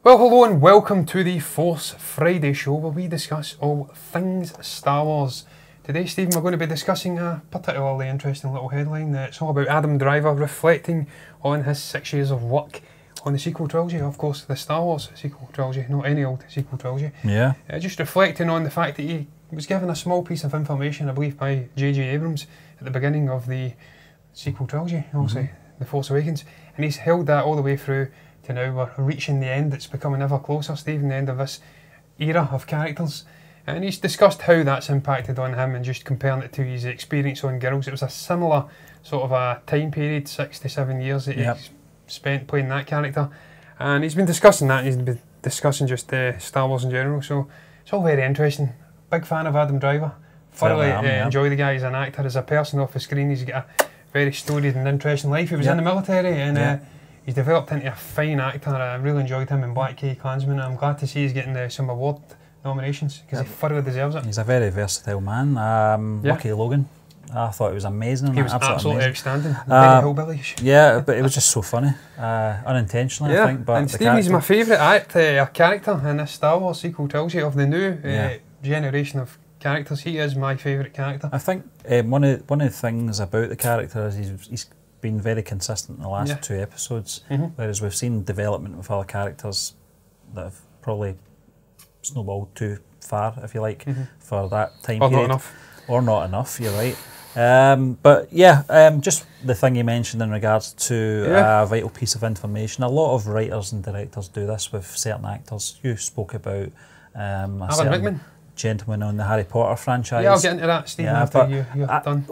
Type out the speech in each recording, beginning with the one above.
Well, hello and welcome to the Force Friday show where we discuss all things Star Wars. Today, Stephen, we're going to be discussing a particularly interesting little headline. It's all about Adam Driver reflecting on his 6 years of work on the sequel trilogy. Of course, the Star Wars sequel trilogy, not any old sequel trilogy. Yeah. Just reflecting on the fact that he was given a small piece of information, I believe, by J.J. Abrams at the beginning of the sequel trilogy, obviously, The Force Awakens, and he's held that all the way through to now. We're reaching the end. It's becoming ever closer, Stephen, the end of this era of characters. And he's discussed how that's impacted on him and just comparing it to his experience on Girls. It was a similar sort of a time period, 6 to 7 years that he spent playing that character. And he's been discussing that, and he's been discussing just Star Wars in general. So it's all very interesting. Big fan of Adam Driver. Thoroughly enjoy the guy as an actor. As a person off the screen, he's got a very storied and interesting life. He was in the military and he's developed into a fine actor. I really enjoyed him in Black K Klansman. I'm glad to see he's getting some award nominations because he thoroughly deserves it. He's a very versatile man. Lucky Logan, I thought it was amazing. He was absolutely outstanding. Very hillbilly-ish. Yeah, but it was just so funny, unintentionally, I think. But and Stevie's my favourite character in this Star Wars sequel trilogy of the new generation of characters. He is my favourite character. I think one of the things about the character is he's been very consistent in the last 2 episodes, whereas we've seen development with other characters that have probably snowballed too far, if you like, for that time period. Or not enough. Or not enough, you're right. But yeah, just the thing you mentioned in regards to a vital piece of information. A lot of writers and directors do this with certain actors. You spoke about Alan Rickman, gentleman on the Harry Potter franchise. Yeah, I'll get into that, Stephen, after you're done.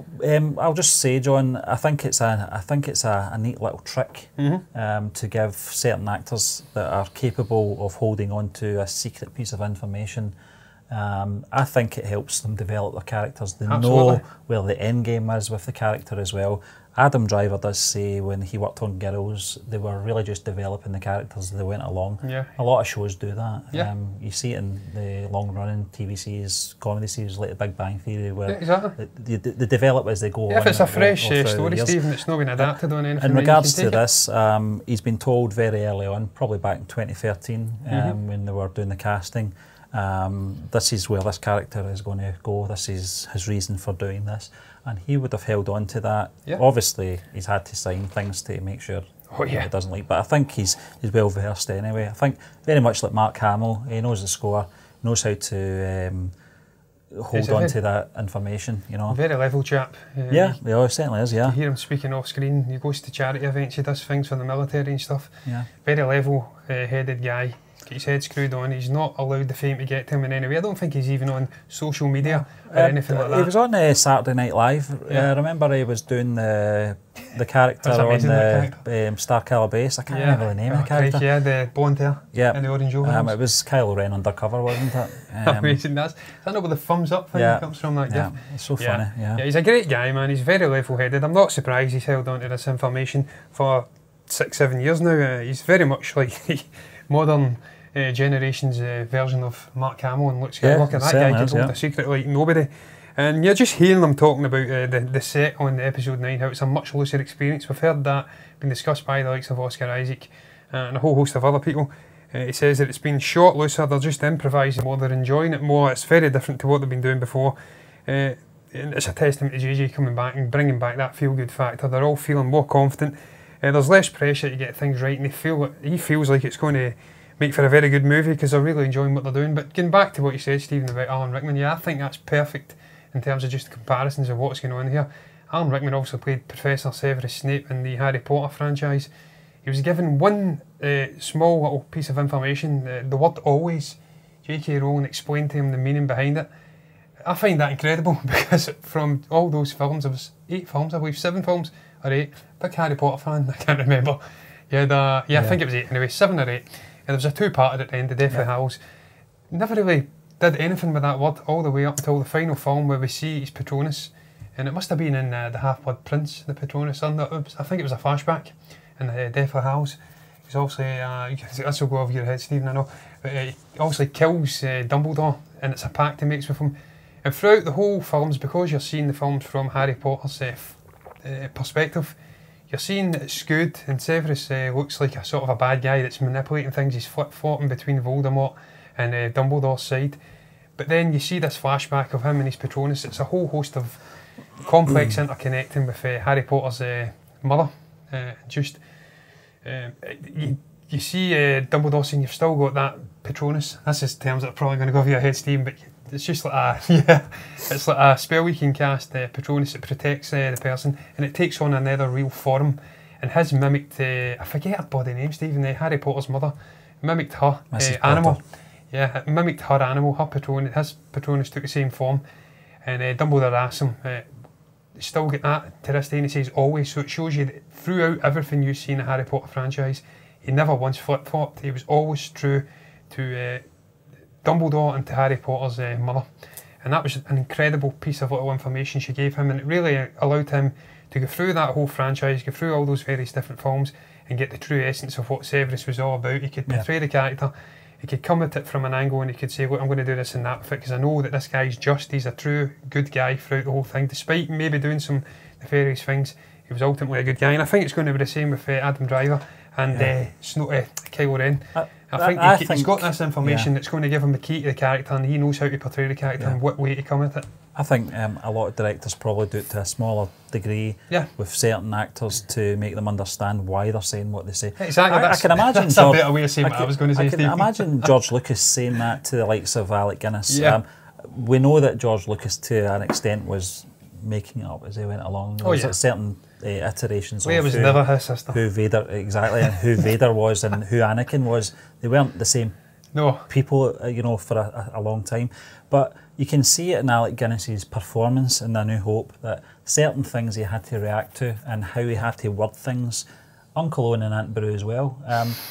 I'll just say, John, I think it's a neat little trick to give certain actors that are capable of holding on to a secret piece of information. I think it helps them develop their characters. They know where the end game is with the character as well. Adam Driver does say when he worked on Girls, they were really just developing the characters as they went along. Yeah. A lot of shows do that. Yeah. You see it in the long-running TV series, comedy series like The Big Bang Theory, where they develop as they go on. If it's a fresh story, Stephen, it's not been adapted on anything. In regards to this, he's been told very early on, probably back in 2013, when they were doing the casting, this is where this character is going to go, this is his reason for doing this, and he would have held on to that. Obviously he's had to sign things to make sure it doesn't leak, but I think he's well versed anyway. I think very much like Mark Hamill, he knows the score, knows how to hold on to that information, you know. Very level chap. He certainly is, You hear him speaking off screen, he goes to charity events, he does things for the military and stuff. Very level headed guy. Get his head screwed on. He's not allowed the fame to get to him in any way. I don't think he's even on social media or anything like that. He was on Saturday Night Live. I remember he was doing the character on the Starkiller Base. I can't remember the name of the character. Yeah, the blonde hair and the orange overalls. It was Kylo Ren undercover, wasn't it? Amazing. Is that not where the thumbs up thing comes from? That it's so funny. Yeah, he's a great guy, man. He's very level-headed. I'm not surprised he's held on to this information for 6-7 years now. He's very much like modern generation's version of Mark Hamill and Luke Skywalker. That guy can hold a secret like nobody. And you're just hearing them talking about the set on episode 9, how it's a much looser experience. We've heard that being discussed by the likes of Oscar Isaac and a whole host of other people. He says that it's been shot looser, they're just improvising more, they're enjoying it more. It's very different to what they've been doing before. And it's a testament to JJ coming back and bringing back that feel-good factor. They're all feeling more confident. There's less pressure to get things right, and he feels like it's going to make for a very good movie because they're really enjoying what they're doing. But getting back to what you said, Stephen, about Alan Rickman, I think that's perfect in terms of just comparisons of what's going on here. Alan Rickman also played Professor Severus Snape in the Harry Potter franchise. He was given one small little piece of information, the word always. J.K. Rowling explained to him the meaning behind it. I find that incredible because from all those films, there was 8 films, I believe, 7 films or 8. Big Harry Potter fan, I can't remember. I think it was 8 anyway, 7 or 8. And there was a 2-parter at the end, The Deathly Hallows. Never really did anything with that word all the way up until the final film where we see his Patronus. And it must have been in the Half-Blood Prince, the Patronus. I think it was a flashback in the Deathly Hallows. He's obviously, this will go over your head, Stephen, I know. But he obviously kills Dumbledore, and it's a pact he makes with him. And throughout the whole films, because you're seeing the films from Harry Potter's perspective. You're seeing that it's good, and Severus looks like a sort of a bad guy that's manipulating things. He's flip-flopping between Voldemort and Dumbledore's side. But then you see this flashback of him and his Patronus. It's a whole host of complex interconnecting with Harry Potter's mother. You see Dumbledore saying you've still got that Patronus. That's just terms that are probably going to go over your head, Stephen, but it's just like it's like a spell we can cast, Patronus, that protects the person, and it takes on another real form. And his mimicked, I forget her body name, Stephen, Harry Potter's mother, mimicked her animal. Yeah, it mimicked her animal, her Patronus. His Patronus took the same form, and Dumbledore asked him, still get that to this day, and he says always. So it shows you that throughout everything you've seen in the Harry Potter franchise, he never once flip-flopped. He was always true to Dumbledore and to Harry Potter's mother. And that was an incredible piece of little information she gave him, and it really allowed him to go through that whole franchise, go through all those various different films, and get the true essence of what Severus was all about. He could portray the character, he could come at it from an angle, and he could say, look, I'm going to do this and that with it, because I know that this guy's just, he's a true good guy throughout the whole thing. Despite maybe doing some nefarious things, he was ultimately a good guy. And I think it's going to be the same with Adam Driver and Kylo Ren. I think he's got this information that's going to give him the key to the character, and he knows how to portray the character and what way to come at it. I think a lot of directors probably do it to a smaller degree with certain actors to make them understand why they're saying what they say. Exactly. I can imagine that's a better way of saying what I was going to say, I can imagine George Lucas saying that to the likes of Alec Guinness. We know that George Lucas, to an extent, was making it up as he went along. There was certain iterations Leia of was never his sister. Who Vader, exactly, and who Vader was and who Anakin was. They weren't the same people, for a long time. But you can see it in Alec Guinness's performance in A New Hope, that certain things he had to react to and how he had to word things. Uncle Owen and Aunt Beru as well.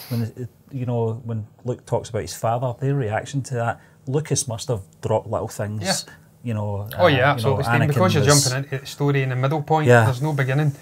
When Luke talks about his father, their reaction to that, Lucas must have dropped little things. Absolutely. Because you're jumping into the story in the middle point, there's no beginning.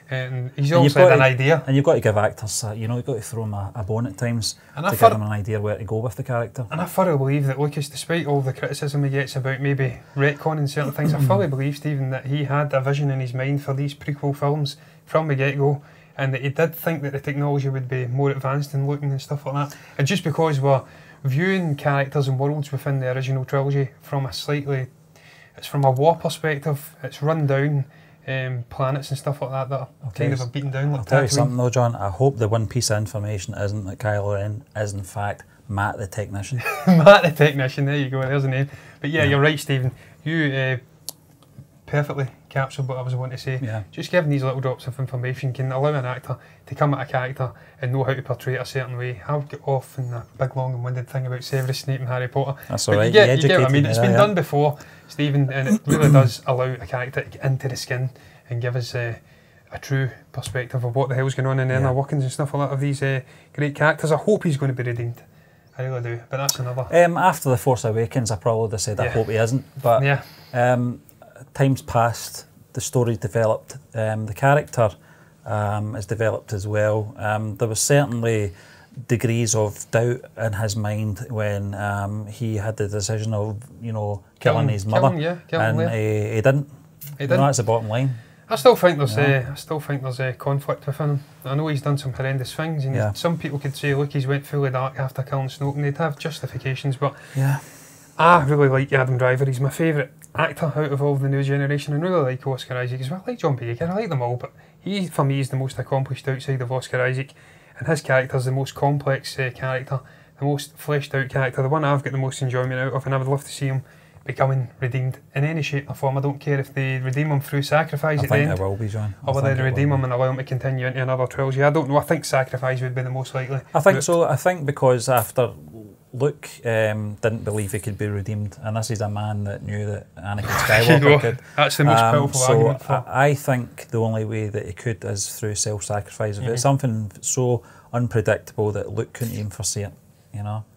And he's also had an idea. And you've got to give actors, you've got to throw them a bone at times to give them an idea where to go with the character. And I fully believe that Lucas, despite all the criticism he gets about maybe retconning certain things, I fully believe, Stephen, that he had a vision in his mind for these prequel films from the get-go, and that he did think that the technology would be more advanced in looking and stuff like that. And just because we're viewing characters and worlds within the original trilogy from it's from a war perspective, it's run down planets and stuff like that are kind of beaten down. I'll tell you something though, John, I hope the one piece of information isn't that Kylo Ren is in fact Matt the Technician. Matt the Technician, there you go, there's the name. But you're right, Stephen, you perfectly captured what I was wanting to say. Just giving these little drops of information can allow an actor to come at a character and know how to portray it a certain way. I'll get off in a big long and winded thing about Severus Snape and Harry Potter. That's alright, you get what I mean. It's been done before, Stephen, and it really does allow a character to get into the skin and give us a true perspective of what the hell's going on in the inner workings and stuff like that of these great characters. I hope he's going to be redeemed. I really do, but that's another. After The Force Awakens, I probably would have said I hope he isn't, but time's passed, the story's developed, the character is developed as well. There was certainly degrees of doubt in his mind when he had the decision of killing his mother, and he didn't. That's the bottom line. I still think there's a conflict within him. I know he's done some horrendous things, and some people could say, look, he's went fully dark after killing Snoke, and they'd have justifications, but I really like Adam Driver. He's my favourite actor out of all of the new generation, and really like Oscar Isaac as well. I like John Boyega, I like them all, but he, for me, is the most accomplished outside of Oscar Isaac, and his character's the most complex character, the most fleshed out character, the one I've got the most enjoyment out of, and I would love to see him becoming redeemed in any shape or form. I don't care if they redeem him through sacrifice at the end. I think it will be, John. Or whether they redeem him and allow him to continue into another trilogy. I don't know. I think sacrifice would be the most likely. I think so. I think because after Luke didn't believe he could be redeemed, and this is a man that knew that Anakin Skywalker could. That's the most powerful argument for. I think the only way that he could is through self-sacrifice. If it's something so unpredictable that Luke couldn't even foresee it,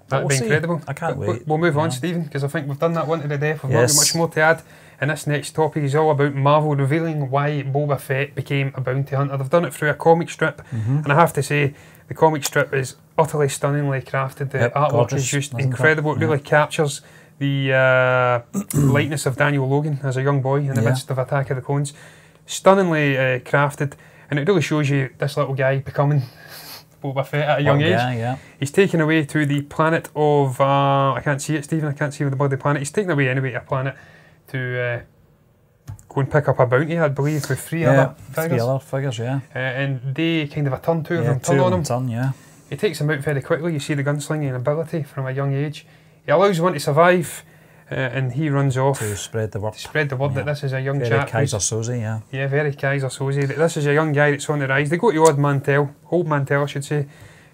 That'd be incredible. I can't wait. We'll move on, Stephen, because I think we've done that one to the death. We've not got much more to add. And this next topic is all about Marvel revealing why Boba Fett became a bounty hunter. They've done it through a comic strip, and I have to say, the comic strip is utterly stunningly crafted. The artwork is just incredible. It really captures the likeness of Daniel Logan as a young boy in the midst of Attack of the Clones. stunningly crafted, and it really shows you this little guy becoming Boba Fett at a young age. Yeah. He's taken away to the planet of, I can't see it, Stephen, I can't see the bloody planet. He's taken away anyway to a planet to go and pick up a bounty, I believe, with three other figures. And they kind of a turn, two of them turn on him. He takes him out very quickly. You see the gunslinging ability from a young age. He allows one to survive, and he runs off to spread the word. That this is a young very chap. Kaiser Soze, Yeah, very Kaiser Soze. That this is a young guy that's on the rise. They go to Old Mantell, I should say,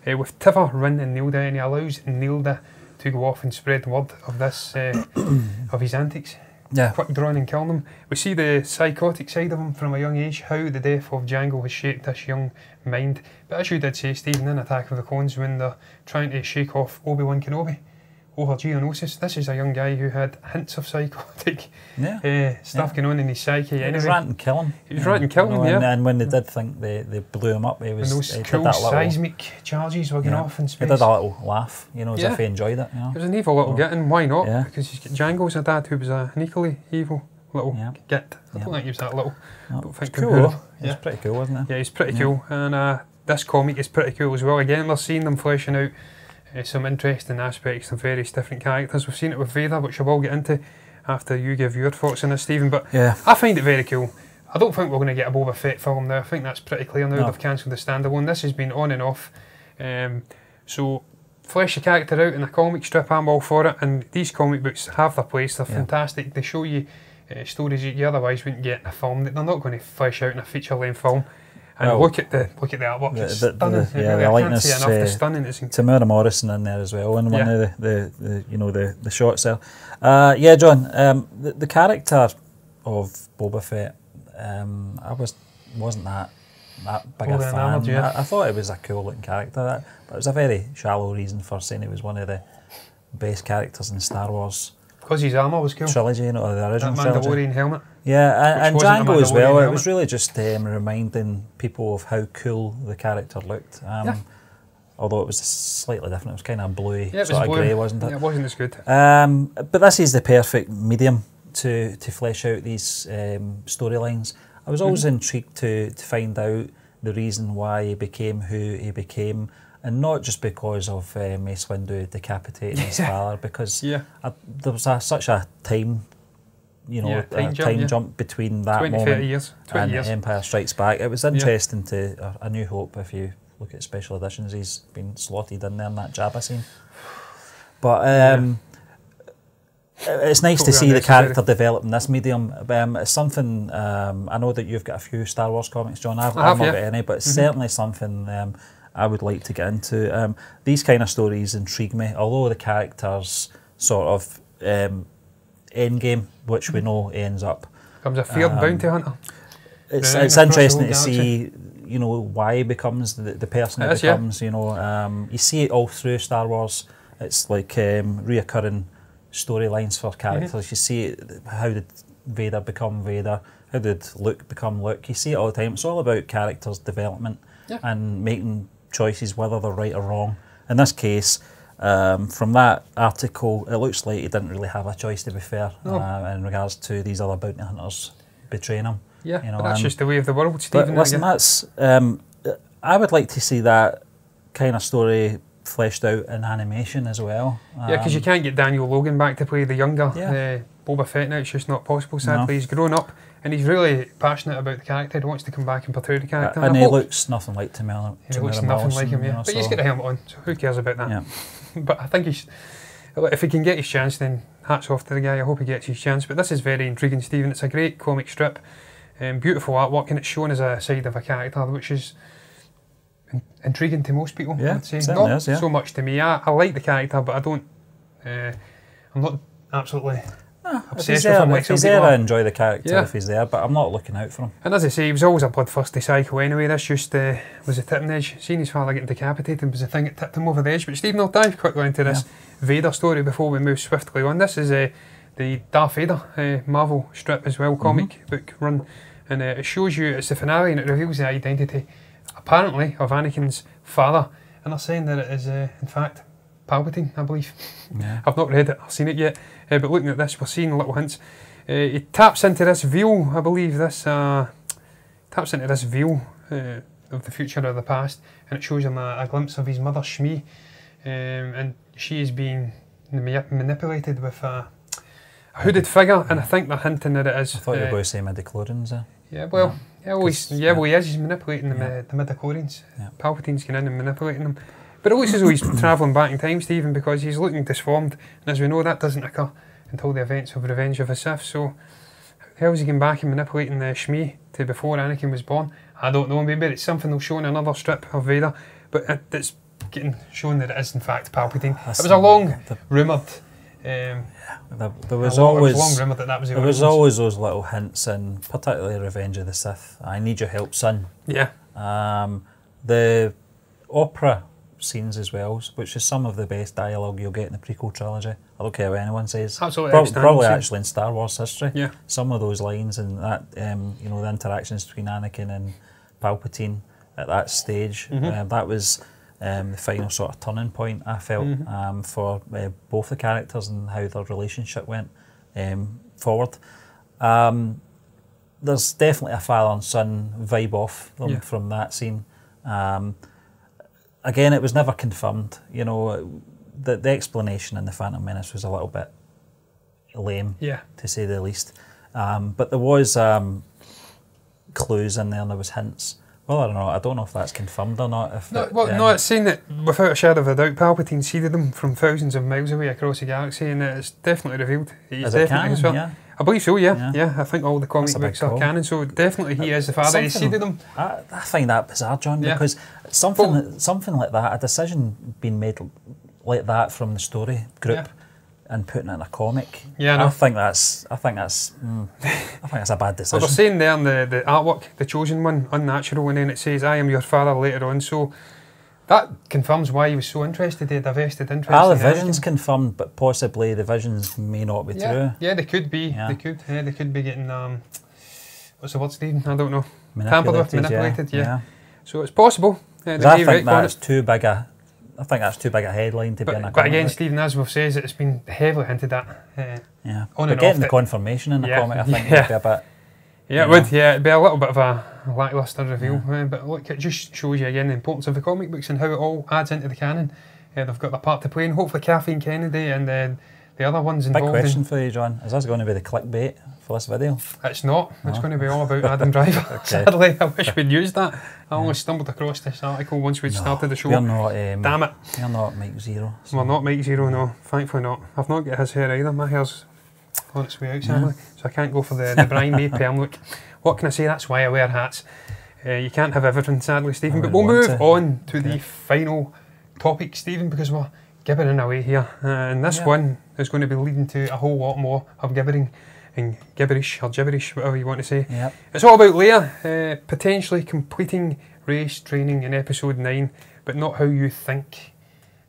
with Tiva, Rin and Nilda, and he allows Nilda to go off and spread word of this, of his antics. Yeah. Quick drawing and killing them. We see the psychotic side of him from a young age, how the death of Jango has shaped this young mind. But as you did say, Stephen, in Attack of the Clones, when they're trying to shake off Obi-Wan Kenobi over Geonosis, this is a young guy who had hints of psychotic stuff going on in his psyche. He was ranting kill him. He was ranting kill him, And when they did think they blew him up, he was... And those cool seismic charges were going off in space. He did a little laugh, as if he enjoyed it. It was an evil little git, and why not? Because he's got Jango's a dad who was an equally evil little git. I don't think he was that little. I don't think cool. He was pretty cool, wasn't he? Yeah, he's pretty cool. And this comic is pretty cool as well. Again, we're seeing them fleshing out some interesting aspects of various different characters. We've seen it with Vader, which I will get into after you give your thoughts on this, Stephen. But I find it very cool. I don't think we're going to get a Boba Fett film now. I think that's pretty clear now. They've cancelled the standalone. This has been on and off. So flesh the character out in a comic strip, I'm all for it. And these comic books have their place. They're fantastic. They show you stories that you otherwise wouldn't get in a film. They're not going to flesh out in a feeture-length film. And look at the artwork. It's stunning. The likeness I can't say enough. It's stunning. It's Tamara Morrison in there as well, in one of the shots there. John. The character of Boba Fett, I wasn't that big a fan. I thought it was a cool looking character, but it was a very shallow reason for saying he was one of the best characters in Star Wars. Because his armour was cool. Trilogy, the original that Mandalorian helmet. Yeah, and Jango as well. It was really just reminding people of how cool the character looked. Although it was slightly different. It was kind of bluey, sort of grey, wasn't it? Yeah, it wasn't as good. But this is the perfect medium to flesh out these storylines. I was always intrigued to find out the reason why he became who he became. And not just because of Mace Windu decapitating his father, because there was such a time, time jump between that 20, moment 30 years. and Empire Strikes Back. It was interesting to A New Hope. If you look at special editions, he's been slotted in there in that Jabba scene. But it's nice to see the character develop in this medium. It's something I know that you've got a few Star Wars comics, John. I've not got any, but it's certainly something I would like to get into. These kind of stories intrigue me, although the characters sort of endgame, which we know ends up. Becomes a feared bounty hunter. It's interesting to see, why he becomes the person he becomes. You see it all through Star Wars. It's like reoccurring storylines for characters. You see it, how did Vader become Vader? How did Luke become Luke? You see it all the time. It's all about characters' development and making choices, whether they're right or wrong. In this case, from that article, it looks like he didn't really have a choice, to be fair, in regards to these other bounty hunters betraying him. Yeah, but that's just the way of the world, Stephen. But listen, that's I would like to see that kind of story fleshed out in animation as well. Because you can't get Daniel Logan back to play the younger Boba Fett now. It's just not possible, sadly. He's grown up and he's really passionate about the character. He wants to come back and portray the character. And he looks nothing like Tamara. He looks nothing like him, But he's got the helmet on, so who cares about that? But I think if he can get his chance, then hats off to the guy. I hope he gets his chance. But this is very intriguing, Stephen. It's a great comic strip, beautiful artwork, and it's shown as a side of a character which is intriguing to most people. I'd say not so much to me. I like the character, but I don't. I'm not absolutely obsessed with him. If he's there, I enjoy the character if he's there, but I'm not looking out for him. And as I say, he was always a bloodthirsty psycho anyway. This just was a tipping edge. Seeing his father getting decapitated was the thing that tipped him over the edge. But Stephen, I'll dive quickly into this Vader story before we move swiftly on. This is the Darth Vader Marvel strip as well, comic book run, and it shows you, it's the finale, and it reveals the identity, apparently, of Anakin's father, and they're saying that it is in fact Palpatine, I believe. I've not read it, I've seen it yet, but looking at this, we're seeing little hints. He taps into this veil, I believe, this taps into this veil of the future or the past, and it shows him a glimpse of his mother Shmi, and she is being manipulated with a hooded figure, and I think they're hinting that it is. I thought you were going to say midichlorians there. Yeah, well, well, he is. He's manipulating the midichlorians. Yeah. Palpatine's going in and manipulating them. But it looks as though he's travelling back in time, Stephen, because he's looking disformed, and as we know, that doesn't occur until the events of Revenge of the Sith. So, how is he going back and manipulating the Shmi to before Anakin was born? I don't know. Maybe it's something they'll show in another strip of Vader, but it's getting shown that it is in fact Palpatine. It was a long rumoured. There was always those little hints, and particularly Revenge of the Sith. I need your help, son. Yeah. The opera scenes as well, which is some of the best dialogue you'll get in the prequel trilogy. I don't care what anyone says. Absolutely. Probably actually in Star Wars history. Yeah. Some of those lines and that, the interactions between Anakin and Palpatine at that stage, that was the final sort of turning point, I felt, for both the characters and how their relationship went forward. There's definitely a father and son vibe off them from that scene. Again, it was never confirmed. You know, the explanation in The Phantom Menace was a little bit lame, to say the least. But there was clues in there, and there was hints. Well, I don't know if that's confirmed or not. It's saying that without a shadow of a doubt, Palpatine seeded them from thousands of miles away across the galaxy, and it's definitely revealed. Is it canon? Yeah. I believe so, yeah. I think all the comic books are canon, so definitely he is the father. He seeded them. I find that bizarre, John, because something like that, a decision being made like that from the story group and putting it in a comic. Yeah, no. I think that's a bad decision. Well, they're saying there in the artwork, the chosen one, unnatural, and then it says, "I am your father" later on. So that confirms why he was so interested. He had a vested interest. The vision's confirmed, but possibly the visions may not be true. Yeah, they could be. Yeah. They could be getting what's the word, Stephen? I don't know. Manipulated. Yeah. So it's possible. I think that's too big a headline to be in a comic. But again, Stephen, as we've said, it's been heavily hinted at. But getting the confirmation in the comic, I think, would be a bit. Yeah, it would. Yeah, it'd be a little bit of a lacklustre reveal. But look, it just shows you again the importance of the comic books and how it all adds into the canon. They've got their part to play, and hopefully Kathleen Kennedy and the other ones involved. Big question for you, John. Is this going to be the clickbait for this video? It's not. No. It's going to be all about Adam Driver. Okay. Sadly, I wish we'd used that. I only stumbled across this article once we'd started the show. We're not, damn it. We're not Mike Zero. So. We're not Mike Zero, no. Thankfully not. I've not got his hair either. My hair's on its way out, sadly. So I can't go for the Brian May perm look. What can I say? That's why I wear hats. You can't have everything, sadly, Stephen. But we'll move on to the final topic, Stephen, because we're gibbering away here. And this one is going to be leading to a whole lot more of gibbering and gibberish, or gibberish, whatever you want to say. Yep. It's all about Leia potentially completing race training in episode 9, but not how you think.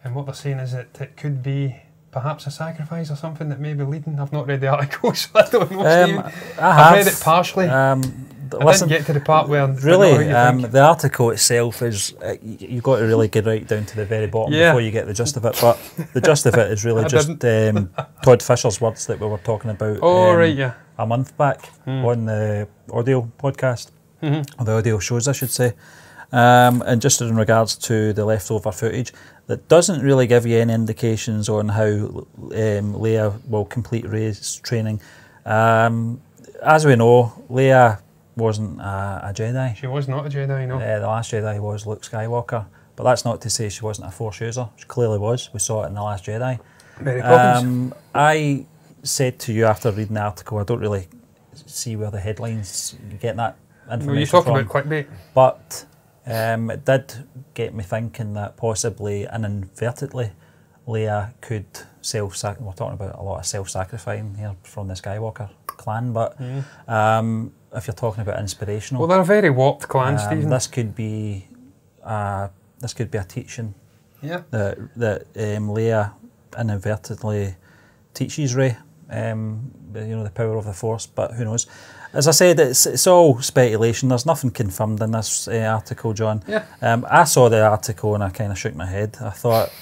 And what they're saying is that it could be perhaps a sacrifice or something that may be leading. I've not read the article, so I don't know, Steve. I've read it partially. I didn't get to the part where... Really, the article itself is... you've got to really get right down to the very bottom before you get the gist of it, but the gist of it is really just Todd Fisher's words that we were talking about a month back on the audio podcast, or the audio shows, I should say. And just in regards to the leftover footage, that doesn't really give you any indications on how Leia will complete race training. As we know, Leia wasn't a Jedi. She was not a Jedi, no. The last Jedi was Luke Skywalker, but that's not to say she wasn't a Force user. She clearly was. We saw it in The Last Jedi. Mary Poppins. I said to you after reading the article, I don't really see where the headlines get that information you talk from. about clickbait. But it did get me thinking that possibly and inadvertently Leia could we're talking about a lot of self-sacrificing here from the Skywalker clan, but if you're talking about inspirational... Well, they're a very warped clan, Stephen. This could be a teaching that Leia inadvertently teaches Rey, the power of the Force, but who knows. As I said, it's all speculation. There's nothing confirmed in this article, John. Yeah. I saw the article and I kind of shook my head. I thought,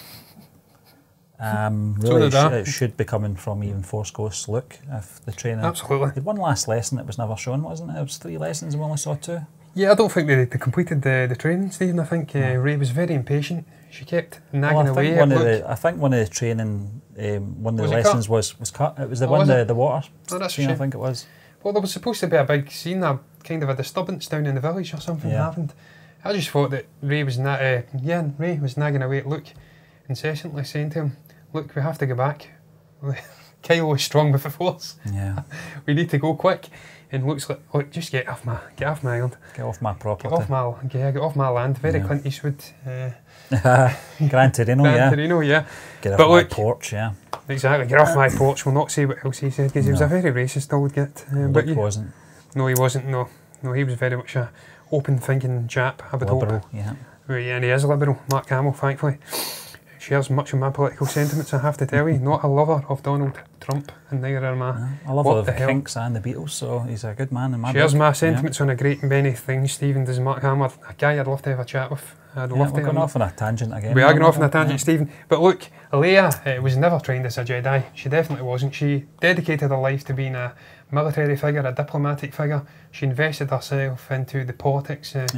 really, it should be coming from even Force Ghost Luke if the trainer. Absolutely. He had one last lesson that was never shown, wasn't it? It was 3 lessons and we only saw 2. Yeah, I don't think they completed the training, Stephen. I think Rey was very impatient. She kept nagging away. I think one of the training, one of the lessons was cut. It was the the water scene, I think it was. Well, there was supposed to be a big scene, a kind of a disturbance down in the village or something happened. I just thought that Rey was nagging away at Luke, incessantly saying to him, "Look, we have to go back. Kylo is strong with the Force. Yeah, we need to go quick." And Luke's like, "Look, just get off my island. Get off my property. Get off my land." Very Clint Eastwood. Gran Torino, yeah. Get off my porch, yeah. Exactly, get off my porch. We'll not say what else he said because he was a very racist old git. But he wasn't. No, he wasn't. No, he was very much a open-thinking chap. I would liberal, hope. Yeah. Well, yeah, and he is a liberal. Mark Hamill, thankfully, shares much of my political sentiments. I have to tell you, not a lover of Donald Trump, and neither am I. A lover of the Kinks and the Beatles, so he's a good man in my book. Shares my sentiments on a great many things. Stephen, does Mark Hamill, a guy I'd love to have a chat with. I'd love to. We're going off on a tangent again. We are going off on a tangent, Stephen. But look, Leia was never trained as a Jedi. She definitely wasn't. She dedicated her life to being a military figure, a diplomatic figure. She invested herself into the politics of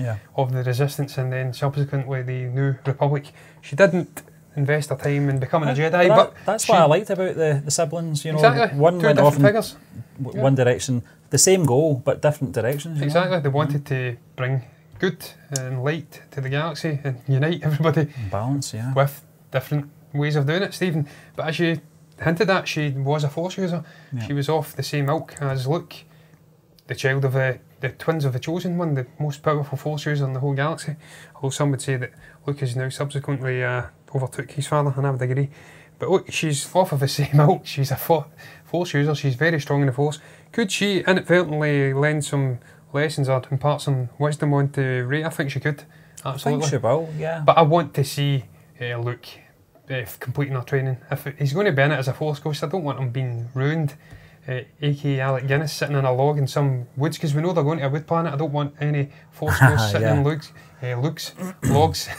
the Resistance and then subsequently the New Republic. She didn't invest her time in becoming a Jedi. But that's what I liked about the siblings. You know, exactly. One Two went different off in figures. One direction, the same goal but different directions. Exactly. They wanted to bring good and light to the galaxy and unite everybody. Balance, yeah. With different ways of doing it, Stephen. But as you hinted at, she was a Force user. Yeah. She was off the same ilk as Luke, the child of the twins of the Chosen One, the most powerful Force user in the whole galaxy. Although some would say that Luke has now subsequently overtook his father, and I would agree. But look, she's off of the same ilk. She's a Force user. She's very strong in the Force. Could she inadvertently lend some lessons or impart some wisdom onto Rey? I think she could. Absolutely. I think she will, yeah. But I want to see Luke completing her training. If he's going to be in it as a Force ghost, I don't want him being ruined. A.k.a. Alec Guinness sitting in a log in some woods, because we know they're going to a wood planet. I don't want any Force ghosts sitting in logs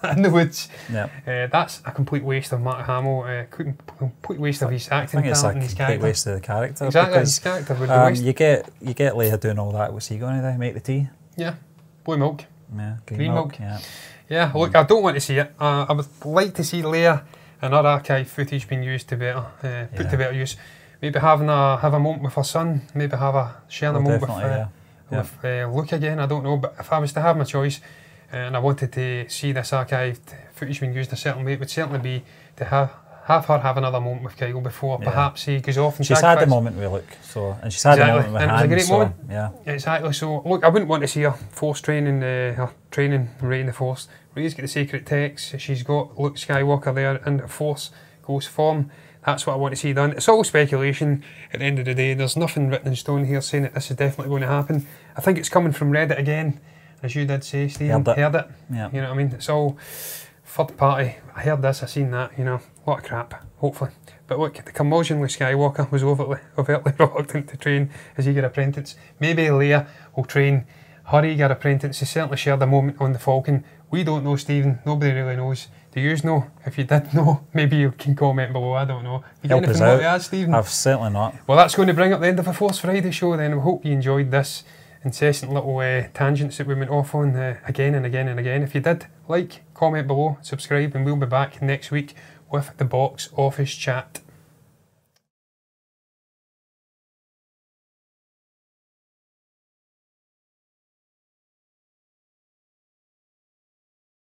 in the woods. Yep. That's a complete waste of Mark Hamill, complete waste of his acting talent and his character. I think it's a complete waste of the character. Exactly, his character would be wasted. You get Leia doing all that. What's he going to do? Make the tea? Yeah, blue milk. Yeah, green milk. Yeah. Look, I don't want to see it. I would like to see Leia and her archive footage being used to better, put to better use. Maybe have a moment with her son. Maybe share a moment with Luke again. I don't know, but if I was to have my choice, and I wanted to see this archived footage being used a certain way, it would certainly be to have her have another moment with Kylo before perhaps he goes off and she's had the moment with Luke, and she's had the moment with Han. And it was a great moment. Yeah, exactly. So look, I wouldn't want to see her Force training, her training Rey in the Force. Rey's got the sacred text. She's got Luke Skywalker there in the Force ghost form. That's what I want to see done. It's all speculation at the end of the day. There's nothing written in stone here saying that this is definitely going to happen. I think it's coming from Reddit again, as you did say, Stephen. Heard it. Yeah. You know what I mean? It's all third party. I heard this, I seen that, a lot of crap, hopefully. But look, the curmudgeonly Skywalker was overtly reluctant to train his eager apprentice. Maybe Leia will train her eager apprentice. She certainly shared a moment on the Falcon. We don't know, Stephen. Nobody really knows. Do you know? If you did know, maybe you can comment below. I don't know. You got anything more to add, Stephen? I've certainly not. Well, that's going to bring up the end of the Force Friday show then. We hope you enjoyed this incessant little tangents that we went off on again and again and again. If you did, comment below, subscribe, and we'll be back next week with the box office chat.